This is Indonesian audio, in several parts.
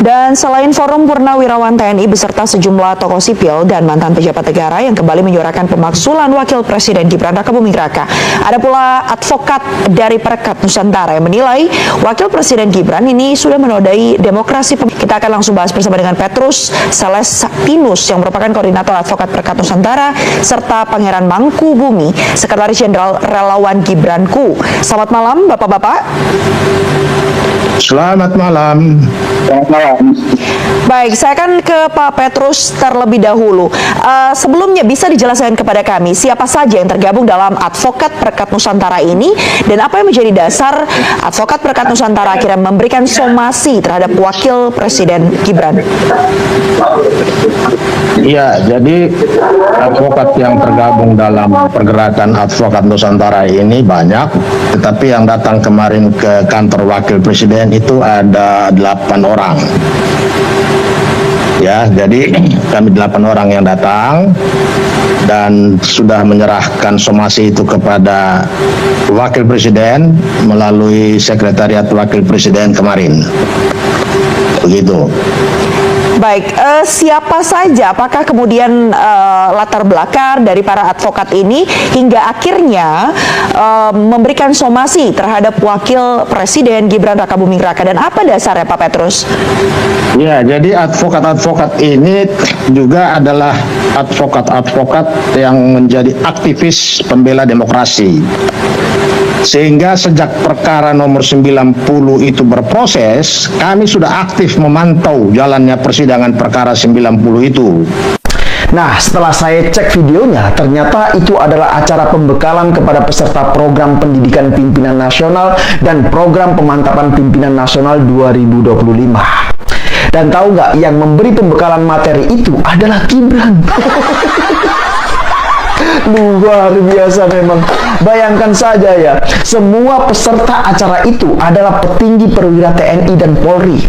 Dan selain Forum Purnawirawan TNI beserta sejumlah tokoh sipil dan mantan pejabat negara yang kembali menyuarakan pemaksulan Wakil Presiden Gibran Rakabuming Raka, ada pula advokat dari Perekat Nusantara yang menilai Wakil Presiden Gibran ini sudah menodai demokrasi. Kita akan langsung bahas bersama dengan Petrus Celestinus yang merupakan koordinator advokat Perekat Nusantara serta Pangeran Mangkubumi, Sekretaris Jenderal Relawan Gibranku. Selamat malam Bapak-bapak. Selamat malam. Selamat malam. Baik, saya akan ke Pak Petrus terlebih dahulu. Sebelumnya bisa dijelaskan kepada kami siapa saja yang tergabung dalam advokat Perekat Nusantara ini dan apa yang menjadi dasar advokat Perekat Nusantara akhirnya memberikan somasi terhadap Wakil Presiden Gibran? Ya, jadi advokat yang tergabung dalam pergerakan advokat Nusantara ini banyak, tetapi yang datang kemarin ke kantor Wakil Presiden itu ada 8 orang. Ya, jadi kami 8 orang yang datang dan sudah menyerahkan somasi itu kepada Wakil Presiden melalui Sekretariat Wakil Presiden kemarin. Begitu. Baik, siapa saja, apakah kemudian latar belakang dari para advokat ini hingga akhirnya memberikan somasi terhadap Wakil Presiden Gibran Rakabuming Raka, dan apa dasarnya Pak Petrus? Ya, jadi advokat-advokat ini juga adalah advokat-advokat yang menjadi aktivis pembela demokrasi. Sehingga sejak perkara nomor 90 itu berproses, kami sudah aktif memantau jalannya persidangan perkara 90 itu. Nah, setelah saya cek videonya, ternyata itu adalah acara pembekalan kepada peserta program pendidikan pimpinan nasional dan program pemantapan pimpinan nasional 2025. Dan tahu nggak, yang memberi pembekalan materi itu adalah Gibran. Luar biasa memang. Bayangkan saja ya, semua peserta acara itu adalah petinggi perwira TNI dan Polri,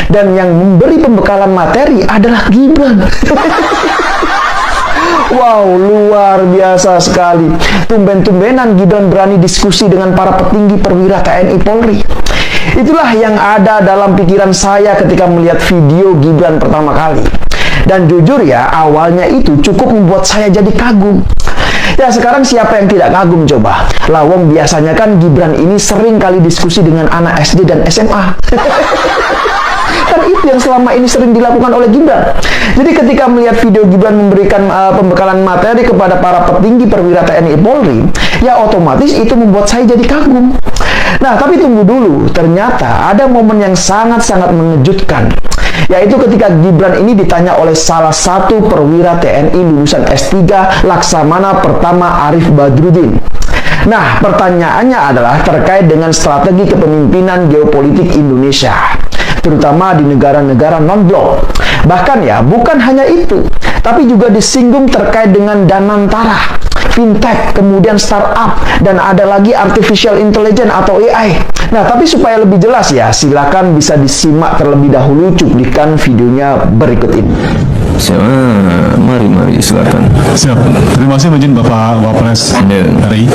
dan yang memberi pembekalan materi adalah Gibran. Wow, luar biasa sekali. Tumben-tumbenan Gibran berani diskusi dengan para petinggi perwira TNI Polri. Itulah yang ada dalam pikiran saya ketika melihat video Gibran pertama kali. Dan jujur ya, awalnya itu cukup membuat saya jadi kagum. Ya, sekarang siapa yang tidak kagum coba? Lawong biasanya kan Gibran ini sering kali diskusi dengan anak SD dan SMA. Kan itu yang selama ini sering dilakukan oleh Gibran. Jadi ketika melihat video Gibran memberikan pembekalan materi kepada para petinggi perwira TNI Polri, ya otomatis itu membuat saya jadi kagum. Nah, tapi tunggu dulu, ternyata ada momen yang sangat-sangat mengejutkan, yaitu ketika Gibran ini ditanya oleh salah satu perwira TNI lulusan S3 Laksamana Pertama Arif Badrudin. Nah, pertanyaannya adalah terkait dengan strategi kepemimpinan geopolitik Indonesia, terutama di negara-negara non-blok. Bahkan ya, bukan hanya itu, tapi juga disinggung terkait dengan Danantara, fintech, kemudian startup, dan ada lagi artificial intelligence atau AI. Nah, tapi supaya lebih jelas ya, silakan bisa disimak terlebih dahulu cuplikan videonya berikut ini. Mari silakan. Siap. Terima kasih izin Bapak Wapres RI.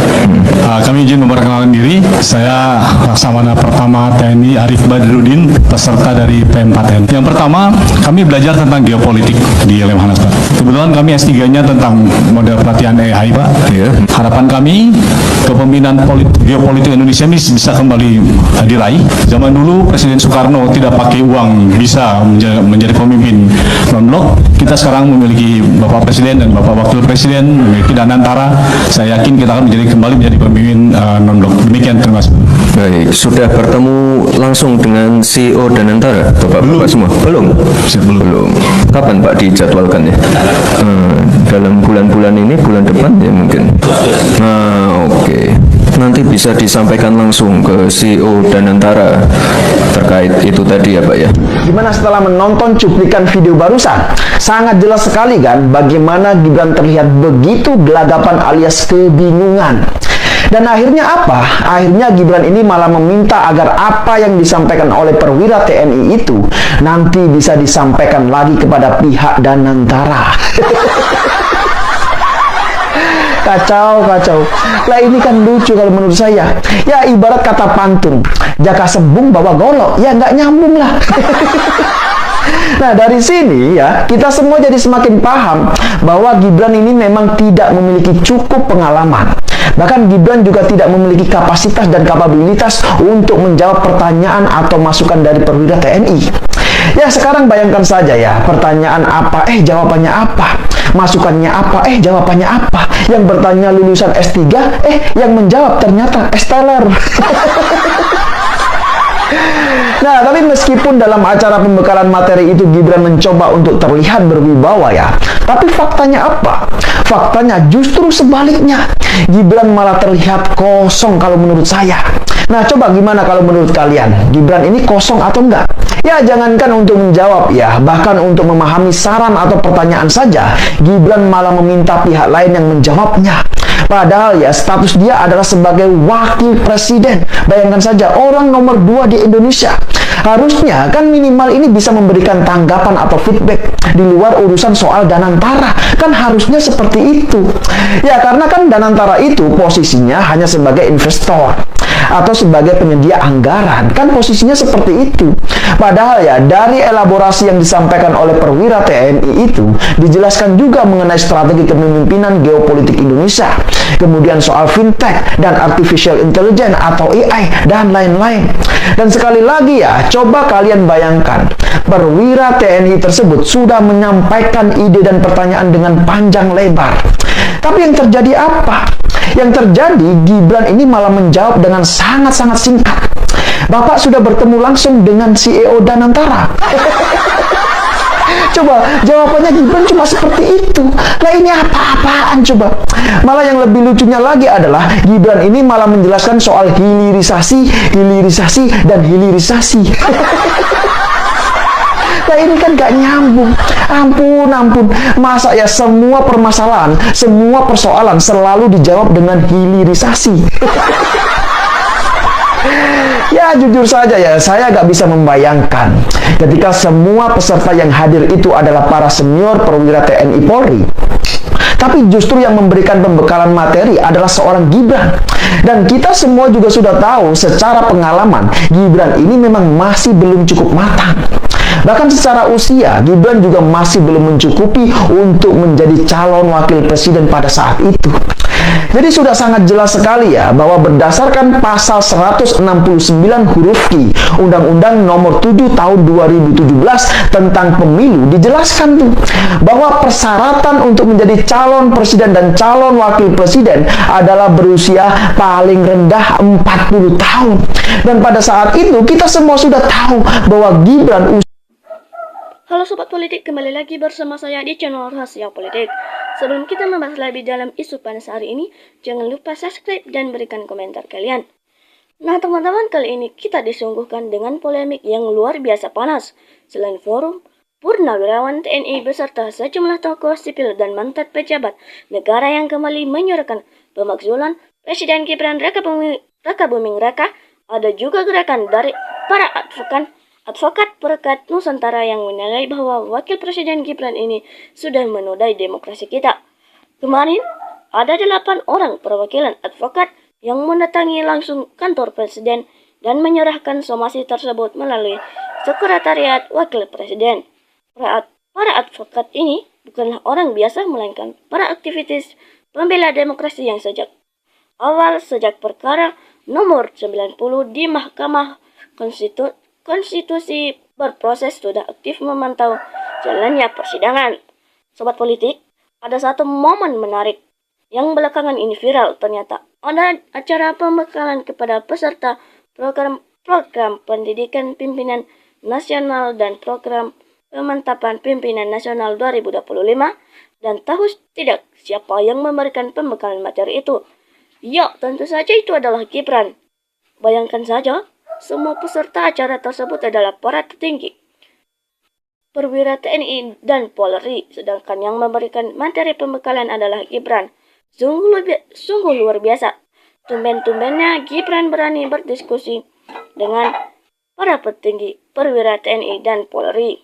Kami izin memperkenalkan diri. Saya Laksamana Pertama TNI Arif Badrudin, peserta dari PM4N. Yang pertama, kami belajar tentang geopolitik di Lemhanas, Pak. Kebetulan kami S3-nya tentang model pelatihan AI, Pak. Yeah. Harapan kami kepemimpinan geopolitik Indonesia ini bisa kembali diraih. Zaman dulu Presiden Soekarno tidak pakai uang bisa menjadi pemimpin non-blok. Kita sekarang memiliki Bapak Presiden dan Bapak Wakil Presiden, memiliki Danantara. Saya yakin kita akan kembali menjadi pemimpin non-blok. Demikian, terima kasih. Baik, sudah bertemu langsung dengan CEO Danantara, Bapak-Bapak semua? Belum? Belum. Kapan Pak dijadwalkan ya? Dalam bulan-bulan ini, bulan depan ya mungkin. Nah, oke. Nanti bisa disampaikan langsung ke CEO Danantara terkait itu tadi ya Pak ya. Gimana setelah menonton cuplikan video barusan? Sangat jelas sekali kan bagaimana Gibran terlihat begitu gelagapan alias kebingungan. Dan akhirnya apa? Akhirnya Gibran ini malah meminta agar apa yang disampaikan oleh perwira TNI itu nanti bisa disampaikan lagi kepada pihak Danantara. Kacau. Lah ini kan lucu kalau menurut saya. Ya ibarat kata pantun, jaka sembung bawa golok. Ya nggak nyambung lah. Nah, dari sini ya, kita semua jadi semakin paham bahwa Gibran ini memang tidak memiliki cukup pengalaman. Bahkan Gibran juga tidak memiliki kapasitas dan kapabilitas untuk menjawab pertanyaan atau masukan dari perwira TNI. Ya, sekarang bayangkan saja ya, pertanyaan apa, jawabannya apa. Masukannya apa, jawabannya apa. Yang bertanya lulusan S3, yang menjawab ternyata S-teler. Nah, tapi meskipun dalam acara pembekalan materi itu Gibran mencoba untuk terlihat berwibawa ya, tapi faktanya apa? Faktanya justru sebaliknya. Gibran malah terlihat kosong kalau menurut saya. Nah, coba gimana kalau menurut kalian? Gibran ini kosong atau enggak? Ya, jangankan untuk menjawab ya, bahkan untuk memahami saran atau pertanyaan saja, Gibran malah meminta pihak lain yang menjawabnya. Padahal ya, status dia adalah sebagai wakil presiden. Bayangkan saja, orang nomor 2 di Indonesia. Harusnya kan minimal ini bisa memberikan tanggapan atau feedback di luar urusan soal Danantara. Kan harusnya seperti itu. Ya, karena kan Danantara itu posisinya hanya sebagai investor atau sebagai penyedia anggaran. Kan posisinya seperti itu. Padahal ya, dari elaborasi yang disampaikan oleh perwira TNI itu dijelaskan juga mengenai strategi kepemimpinan geopolitik Indonesia, kemudian soal fintech dan artificial intelligence atau AI dan lain-lain. Dan sekali lagi ya, coba kalian bayangkan, perwira TNI tersebut sudah menyampaikan ide dan pertanyaan dengan panjang lebar. Tapi yang terjadi apa? Yang terjadi, Gibran ini malah menjawab dengan sangat-sangat singkat. Bapak sudah bertemu langsung dengan CEO Danantara. Coba, jawabannya Gibran cuma seperti itu. Lah, ini apa-apaan coba? Malah yang lebih lucunya lagi adalah Gibran ini malah menjelaskan soal hilirisasi, dan hilirisasi. Nah, ini kan gak nyambung. Ampun. Masa ya semua permasalahan, semua persoalan selalu dijawab dengan hilirisasi? Ya, jujur saja ya, saya gak bisa membayangkan ketika semua peserta yang hadir itu adalah para senior perwira TNI Polri. Tapi justru yang memberikan pembekalan materi adalah seorang Gibran. Dan kita semua juga sudah tahu secara pengalaman, Gibran ini memang masih belum cukup matang. Bahkan secara usia, Gibran juga masih belum mencukupi untuk menjadi calon wakil presiden pada saat itu. Jadi sudah sangat jelas sekali ya, bahwa berdasarkan pasal 169 huruf Q Undang-Undang nomor 7 tahun 2017 tentang pemilu, dijelaskan tuh bahwa persyaratan untuk menjadi calon presiden dan calon wakil presiden adalah berusia paling rendah 40 tahun. Dan pada saat itu kita semua sudah tahu bahwa Gibran Halo Sobat Politik, kembali lagi bersama saya di channel Rahasia Politik. Sebelum kita membahas lebih dalam isu panas hari ini, jangan lupa subscribe dan berikan komentar kalian. Nah teman-teman, kali ini kita disuguhkan dengan polemik yang luar biasa panas. Selain forum, purnawirawan TNI beserta sejumlah tokoh sipil dan mantan pejabat negara yang kembali menyuarakan pemakzulan Presiden Gibran Rakabuming Raka, ada juga gerakan dari para advokat perekat Nusantara yang menilai bahwa wakil presiden Gibran ini sudah menodai demokrasi kita. Kemarin, ada 8 orang perwakilan advokat yang mendatangi langsung kantor presiden dan menyerahkan somasi tersebut melalui sekretariat wakil presiden. Para advokat ini bukanlah orang biasa, melainkan para aktivis pembela demokrasi yang sejak perkara nomor 90 di Mahkamah Konstitusi berproses sudah aktif memantau jalannya persidangan. Sobat Politik, ada satu momen menarik yang belakangan ini viral. Ternyata ada acara pembekalan kepada peserta program pendidikan pimpinan nasional dan program pemantapan pimpinan nasional 2025, dan tahu tidak siapa yang memberikan pembekalan materi itu? Ya, tentu saja itu adalah Gibran. Bayangkan saja, semua peserta acara tersebut adalah para petinggi perwira TNI dan Polri, sedangkan yang memberikan materi pembekalan adalah Gibran. Sungguh luar biasa. Tumben-tumbennya Gibran berani berdiskusi dengan para petinggi perwira TNI dan Polri.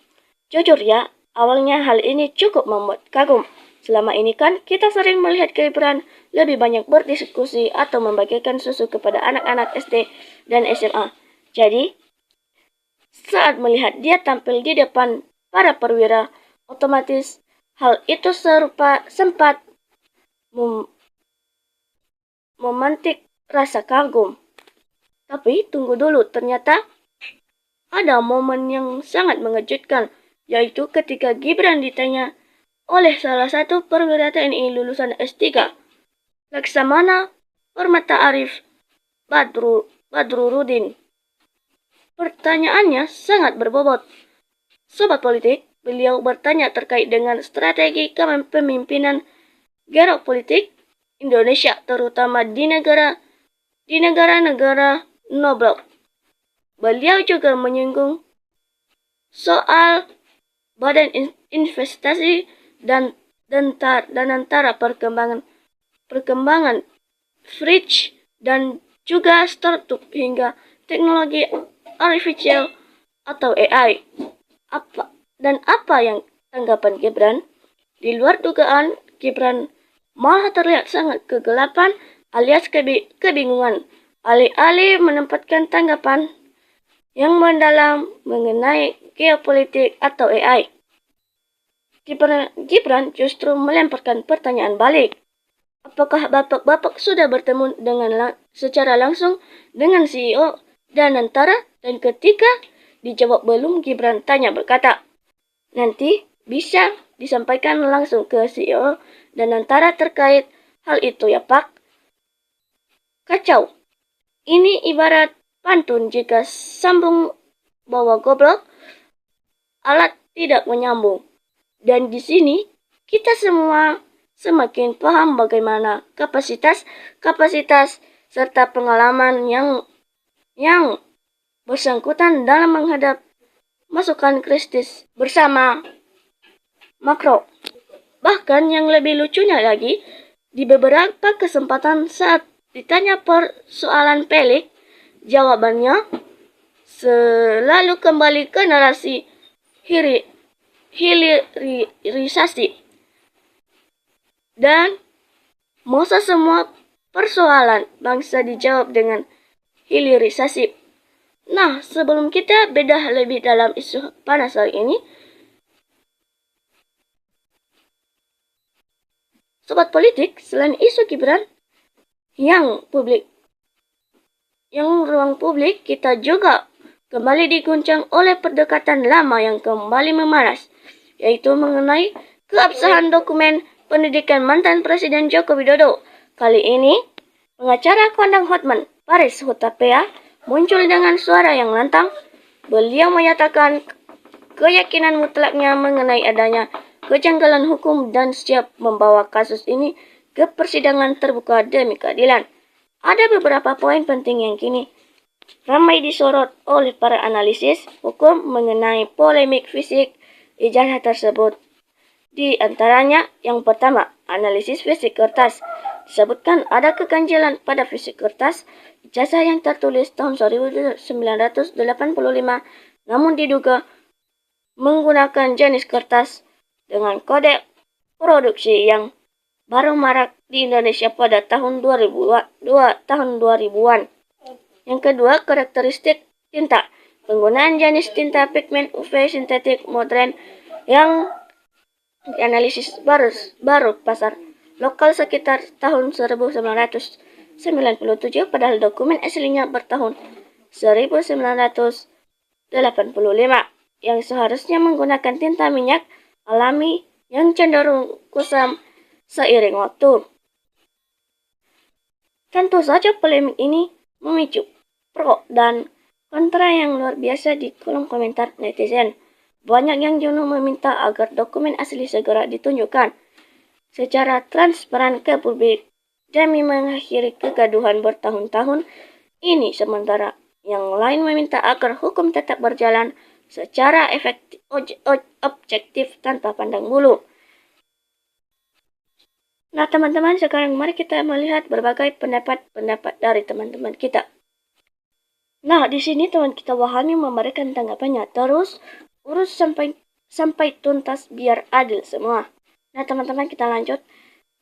Jujur ya, awalnya hal ini cukup membuat kagum. Selama ini kan kita sering melihat Gibran lebih banyak berdiskusi atau membagikan susu kepada anak-anak SD dan SMA. Jadi, saat melihat dia tampil di depan para perwira, otomatis hal itu sempat memantik rasa kagum. Tapi tunggu dulu, ternyata ada momen yang sangat mengejutkan, yaitu ketika Gibran ditanya oleh salah satu perwira TNI lulusan S3, Laksamana Permata Arif Badrurudin. Pertanyaannya sangat berbobot. Sobat politik, beliau bertanya terkait dengan strategi kepemimpinan geopolitik Indonesia, terutama di negara-negara non-blok. Beliau juga menyinggung soal badan investasi dan antara perkembangan fridge dan juga startup hingga teknologi artificial atau AI. Apa yang tanggapan Gibran? Di luar dugaan, Gibran malah terlihat sangat kegelapan alias kebingungan. Alih-alih menempatkan tanggapan yang mendalam mengenai geopolitik atau AI, Gibran justru melemparkan pertanyaan balik. Apakah bapak-bapak sudah bertemu secara langsung dengan CEO dan antara? Dan ketika dijawab belum, Gibran tanya berkata, nanti bisa disampaikan langsung ke CEO dan antara terkait hal itu ya Pak. Kacau. Ini ibarat pantun, jika sambung bawa goblok, alat tidak menyambung. Dan di sini kita semua semakin paham bagaimana kapasitas serta pengalaman yang bersangkutan dalam menghadap masukan kritis bersama makro. Bahkan yang lebih lucunya lagi, di beberapa kesempatan saat ditanya persoalan pelik, jawabannya selalu kembali ke narasi hilirisasi. Dan masa semua persoalan bangsa dijawab dengan hilirisasi. Nah, sebelum kita bedah lebih dalam isu panas hari ini, sobat politik, selain isu Gibran yang ruang publik, kita juga kembali diguncang oleh pendekatan lama yang kembali memanas, yaitu mengenai keabsahan dokumen pendidikan mantan Presiden Joko Widodo. Kali ini, pengacara kondang Hotman, Paris Hutapea, muncul dengan suara yang lantang. Beliau menyatakan keyakinan mutlaknya mengenai adanya kejanggalan hukum dan siap membawa kasus ini ke persidangan terbuka demi keadilan. Ada beberapa poin penting yang kini ramai disorot oleh para analisis hukum mengenai polemik fisik ijazah tersebut. Di antaranya, yang pertama, analisis fisik kertas. Disebutkan ada keganjilan pada fisik kertas ijazah yang tertulis tahun 1985, namun diduga menggunakan jenis kertas dengan kode produksi yang baru marak di Indonesia pada tahun 2000-an. Yang kedua, karakteristik tinta. Penggunaan jenis tinta pigmen UV sintetik modern yang dianalisis baru pasar lokal sekitar tahun 1997, padahal dokumen aslinya bertahun 1985 yang seharusnya menggunakan tinta minyak alami yang cenderung kusam seiring waktu. Tentu saja polemik ini memicu pro dan kontra yang luar biasa di kolom komentar netizen. Banyak yang jenuh meminta agar dokumen asli segera ditunjukkan secara transparan ke publik demi mengakhiri kegaduhan bertahun-tahun ini, sementara yang lain meminta agar hukum tetap berjalan secara objektif tanpa pandang bulu. Nah teman-teman, sekarang mari kita melihat berbagai pendapat dari teman-teman kita. Nah, di sini teman kita Wahami memberikan tanggapannya. Terus urus sampai tuntas biar adil semua. Nah teman-teman, kita lanjut.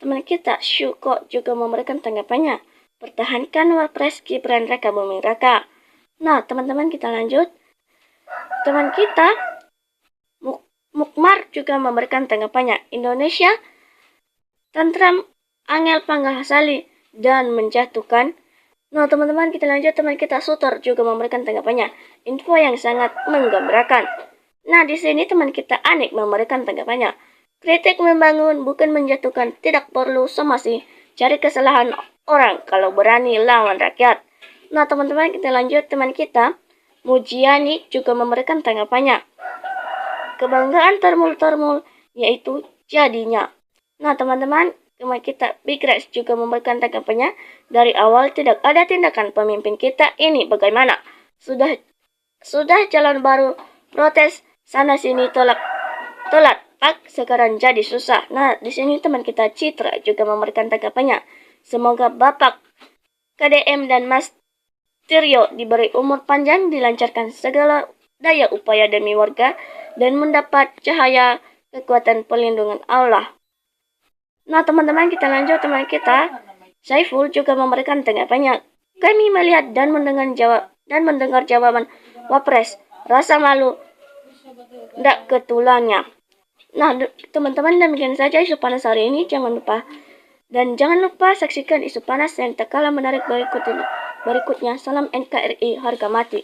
Teman kita Syuko juga memberikan tanggapannya. Pertahankan Wapres Gibran Raka Buming Raka. Nah teman-teman, kita lanjut. Teman kita Mukmar juga memberikan tanggapannya. Indonesia tentram, angel Panggasali, dan menjatuhkan. Nah teman-teman, kita lanjut. Teman kita Sutor juga memberikan tanggapannya. Info yang sangat menggembirakan. Nah di sini teman kita Anik memberikan tanggapannya. Kritik membangun, bukan menjatuhkan. Tidak perlu somasi cari kesalahan orang kalau berani lawan rakyat. Nah teman-teman, kita lanjut. Teman kita Mujiani juga memberikan tanggapannya. Kebanggaan termul-termul, yaitu jadinya. Nah teman-teman, teman kita Big Rex juga memberikan tanggapannya. Dari awal tidak ada tindakan pemimpin kita ini bagaimana? Sudah jalan baru, protes sana sini tolak pak, sekarang jadi susah. Nah di sini teman kita Citra juga memberikan tanggapannya. Semoga Bapak KDM dan Mas Tiryo diberi umur panjang, dilancarkan segala daya upaya demi warga, dan mendapat cahaya kekuatan pelindungan Allah. Nah teman-teman, kita lanjut. Teman kita Saiful juga memberikan tanggapannya. Kami melihat dan mendengar jawaban Wapres, rasa malu ndak ketulangnya. Nah teman-teman, demikian saja isu panas hari ini. Jangan lupa saksikan isu panas yang tak kalah menarik berikutnya. Salam NKRI harga mati.